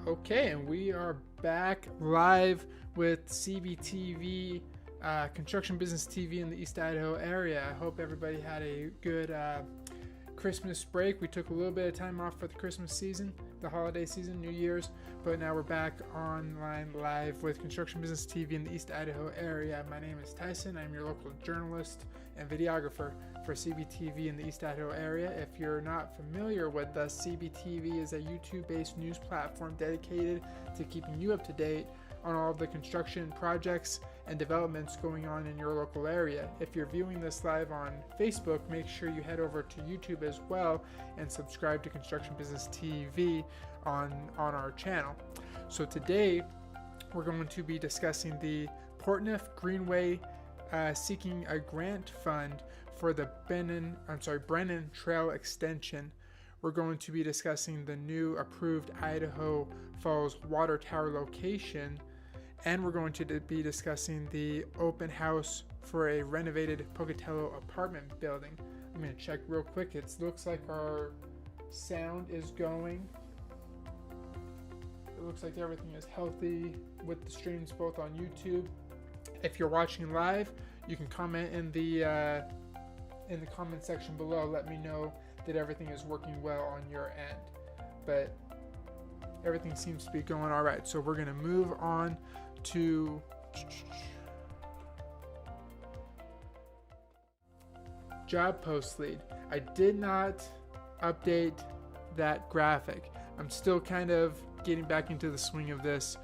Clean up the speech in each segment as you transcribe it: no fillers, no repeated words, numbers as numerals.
Okay, and we are back live with CBTV, Construction Business TV in the East Idaho area. I hope everybody had a good Christmas break. We took a little bit of time off for the Christmas season, the holiday season, New Year's, but now we're back online live with Construction Business TV in the East Idaho area. My name is Tyson. I'm your local journalist and videographer for CBTV in the East Idaho area. If you're not familiar with us, CBTV is a YouTube-based news platform dedicated to keeping you up to date on all of the construction projects and developments going on in your local area. If you're viewing this live on Facebook, make sure you head over to YouTube as well and subscribe to Construction Business TV on our channel. So today we're going to be discussing the Portneuf Greenway seeking a grant fund for the Brennan Trail extension. We're going to be discussing the new approved Idaho Falls water tower location, and we're going to be discussing the open house for a renovated Pocatello apartment building. I'm going to check real quick. It looks like our sound is going. It looks like everything is healthy with the streams both on YouTube. If you're watching live, you can comment in the comment section below. Let me know that everything is working well on your end. But everything seems to be going all right. So we're going to move on to job post lead. I did not update that graphic. I'm still kind of getting back into the swing of this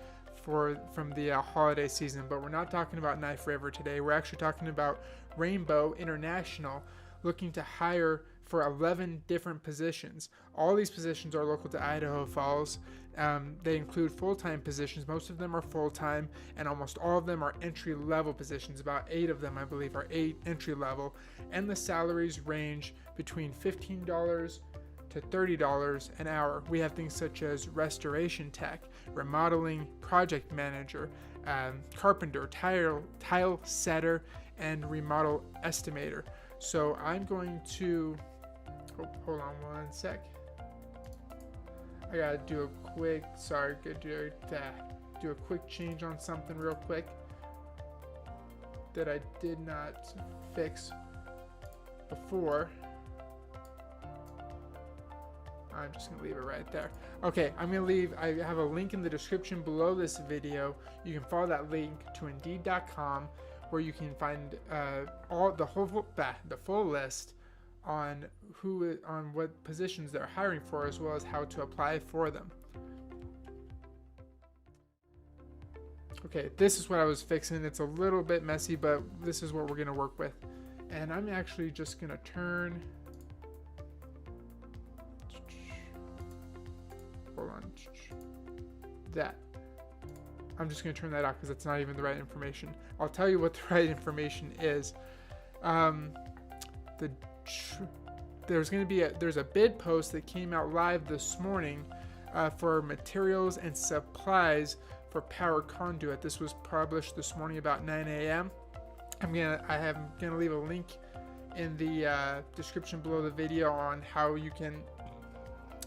from the holiday season, but we're not talking about Knife River today. We're actually talking about Rainbow International looking to hire for 11 different positions. All these positions are local to Idaho Falls. They include full-time positions. Most of them are full-time, and almost all of them are entry-level positions. About 8 of them, I believe, are entry-level, and the salaries range between $15 to $30 an hour. We have things such as restoration tech, remodeling project manager, carpenter, tile setter, and remodel estimator. So I'm going to hold on one sec. I gotta do a quick do a quick change on something real quick that I did not fix before. I'm just gonna leave it right there. Okay, I have a link in the description below this video. You can follow that link to Indeed.com, where you can find the full list on what positions they're hiring for, as well as how to apply for them. Okay, this is what I was fixing. It's a little bit messy, but this is what we're gonna work with. And I'm actually just gonna turn. Hold on. That. I'm just going to turn that off because it's not even the right information. I'll tell you what the right information is. There's a bid post that came out live this morning for materials and supplies for power conduit. This was published this morning about 9 a.m. I'm gonna leave a link in the description below the video on how you can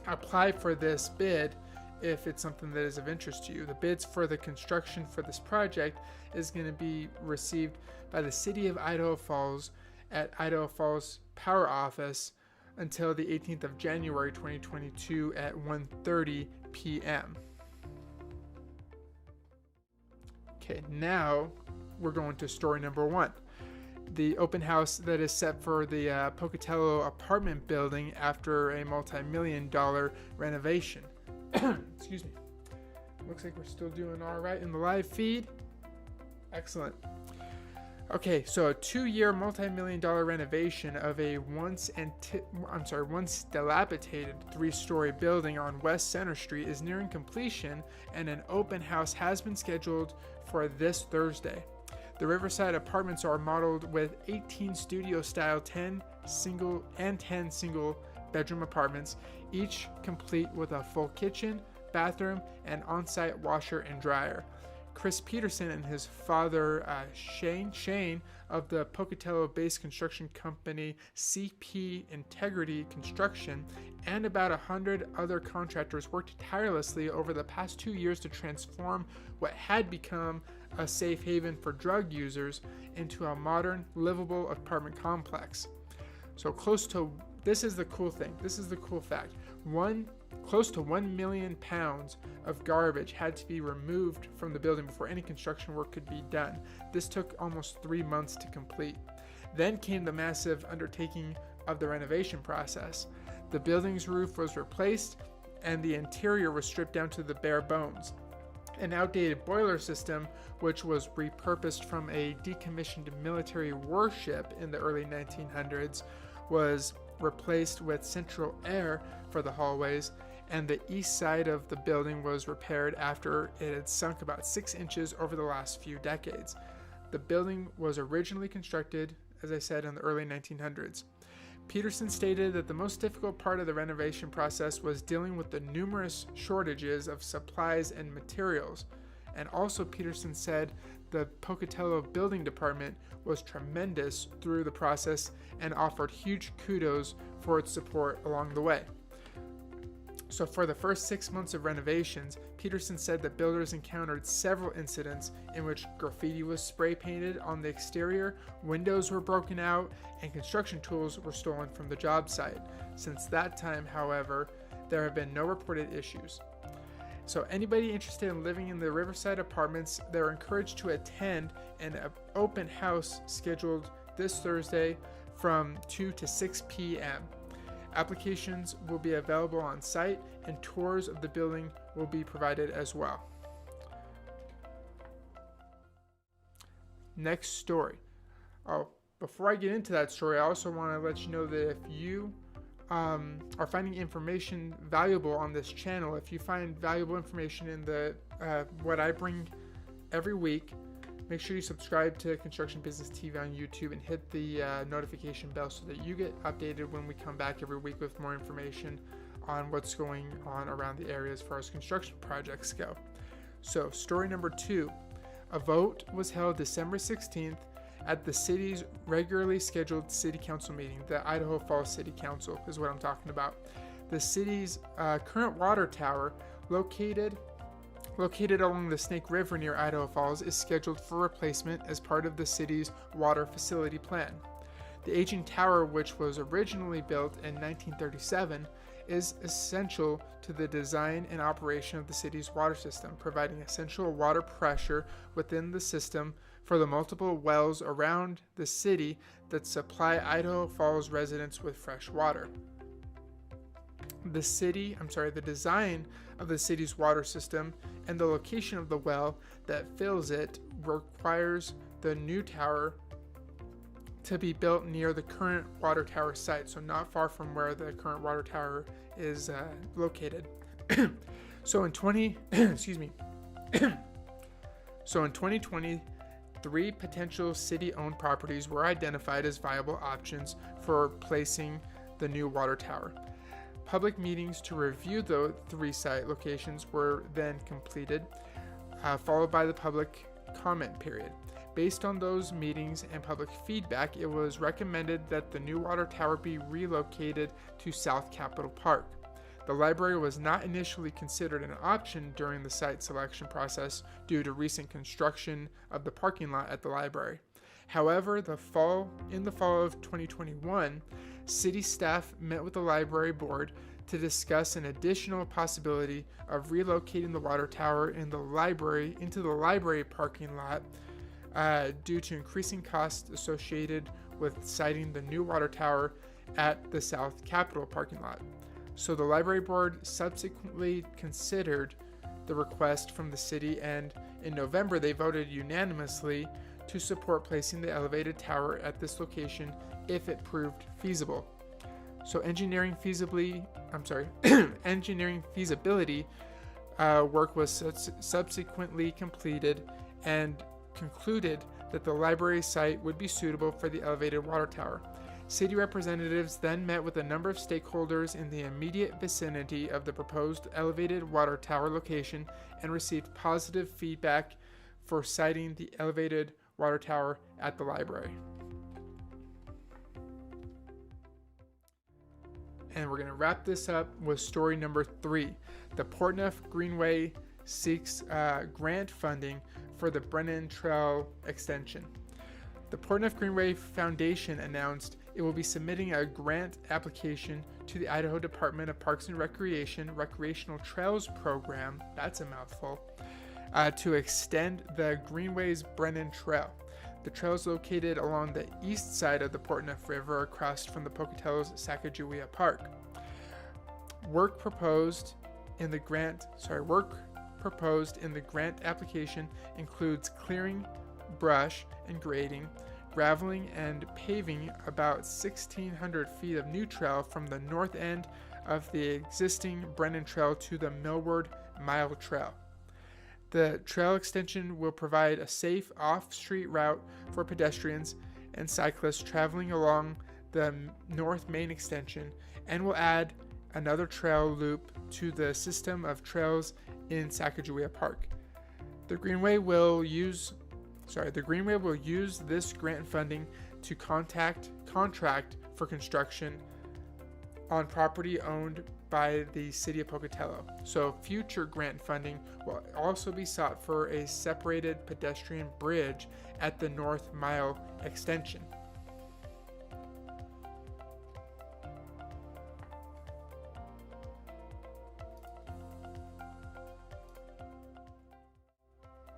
apply for this bid if it's something that is of interest to you. The bids for the construction for this project is going to be received by the City of Idaho Falls at Idaho Falls Power Office until the 18th of January 2022 at 1:30 p.m. Okay, now we're going to story number 1. The open house that is set for the Pocatello apartment building after a multi-million-dollar renovation. Excuse me. Looks like we're still doing all right in the live feed. Excellent. Okay, so a 2-year multi-million-dollar renovation of a once dilapidated 3-story building on West Center Street is nearing completion, and an open house has been scheduled for this Thursday. The Riverside Apartments are modeled with 18 studio-style 10 single bedroom apartments, each complete with a full kitchen, bathroom, and on-site washer and dryer. Chris Peterson and his father Shane of the Pocatello-based construction company CP Integrity Construction, and about 100 other contractors worked tirelessly over the past 2 years to transform what had become a safe haven for drug users into a modern, livable apartment complex. So this is the cool thing. This is the cool fact. Close to 1 million pounds of garbage had to be removed from the building before any construction work could be done. This took almost 3 months to complete. Then came the massive undertaking of the renovation process. The building's roof was replaced and the interior was stripped down to the bare bones. An outdated boiler system, which was repurposed from a decommissioned military warship in the early 1900s, was replaced with central air for the hallways, and the east side of the building was repaired after it had sunk about 6 inches over the last few decades. The building was originally constructed, as I said, in the early 1900s. Peterson stated that the most difficult part of the renovation process was dealing with the numerous shortages of supplies and materials. And also, Peterson said the Pocatello Building Department was tremendous through the process and offered huge kudos for its support along the way. So for the first 6 months of renovations, Peterson said that builders encountered several incidents in which graffiti was spray painted on the exterior, windows were broken out, and construction tools were stolen from the job site. Since that time, however, there have been no reported issues. So anybody interested in living in the Riverside Apartments, they're encouraged to attend an open house scheduled this Thursday from 2 to 6 p.m. Applications will be available on site, and tours of the building will be provided as well. Next story. Before I get into that story, I also want to let you know that if you are finding information valuable on this channel, if you find valuable information in the what I bring every week, make sure you subscribe to Construction Business TV on YouTube and hit the notification bell so that you get updated when we come back every week with more information on what's going on around the area as far as construction projects go. So, story number 2. A vote was held December 16th at the city's regularly scheduled city council meeting. The Idaho Falls City Council is what I'm talking about. The city's current water tower, located along the Snake River near Idaho Falls, is scheduled for replacement as part of the city's water facility plan. The aging tower, which was originally built in 1937, is essential to the design and operation of the city's water system, providing essential water pressure within the system for the multiple wells around the city that supply Idaho Falls residents with fresh water. The design of the city's water system and the location of the well that fills it requires the new tower to be built near the current water tower site, so not far from where the current water tower is located. So in 2020, 3 potential city-owned properties were identified as viable options for placing the new water tower. Public meetings to review the 3 site locations were then completed, followed by the public comment period. Based on those meetings and public feedback, it was recommended that the new water tower be relocated to South Capitol Park. The library was not initially considered an option during the site selection process due to recent construction of the parking lot at the library. However, in the fall of 2021, city staff met with the library board to discuss an additional possibility of relocating the water tower into the library parking lot due to increasing costs associated with siting the new water tower at the South Capitol parking lot. So the library board subsequently considered the request from the city, and in November they voted unanimously to support placing the elevated tower at this location if it proved feasible. So engineering feasibility work was subsequently completed and concluded that the library site would be suitable for the elevated water tower. City representatives then met with a number of stakeholders in the immediate vicinity of the proposed elevated water tower location and received positive feedback for siting the elevated water tower at the library. And we're going to wrap this up with story number 3. The Portneuf Greenway seeks grant funding for the Brennan Trail extension. The Portneuf Greenway Foundation announced it will be submitting a grant application to the Idaho Department of Parks and Recreation Recreational Trails Program, that's a mouthful, to extend the Greenway's Brennan Trail. The trail is located along the east side of the Portneuf River across from the Pocatello's Sacagawea Park. Work proposed in the grant application includes clearing brush and grading, graveling and paving about 1,600 feet of new trail from the north end of the existing Brennan Trail to the Millward Mile Trail. The trail extension will provide a safe off-street route for pedestrians and cyclists traveling along the North Main extension and will add another trail loop to the system of trails in Sacagawea Park. The Greenway will use this grant funding to contract for construction on property owned by the city of Pocatello. So future grant funding will also be sought for a separated pedestrian bridge at the North Mile extension.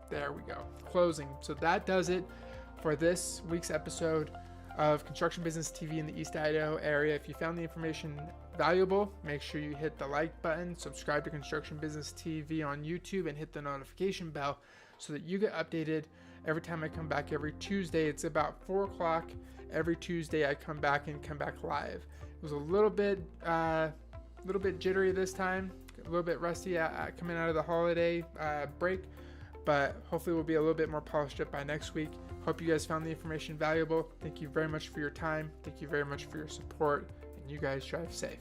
There we go. Closing. So that does it for this week's episode of Construction Business TV in the East Idaho area. If you found the information valuable, make sure you hit the like button, subscribe to Construction Business TV on YouTube, and hit the notification bell so that you get updated every time I come back every Tuesday. It's about 4 o'clock every Tuesday. I come back live. It was a little bit jittery this time, a little bit rusty coming out of the holiday break, but hopefully we'll be a little bit more polished up by next week. Hope you guys found the information valuable. Thank you very much for your time. Thank you very much for your support, and you guys drive safe.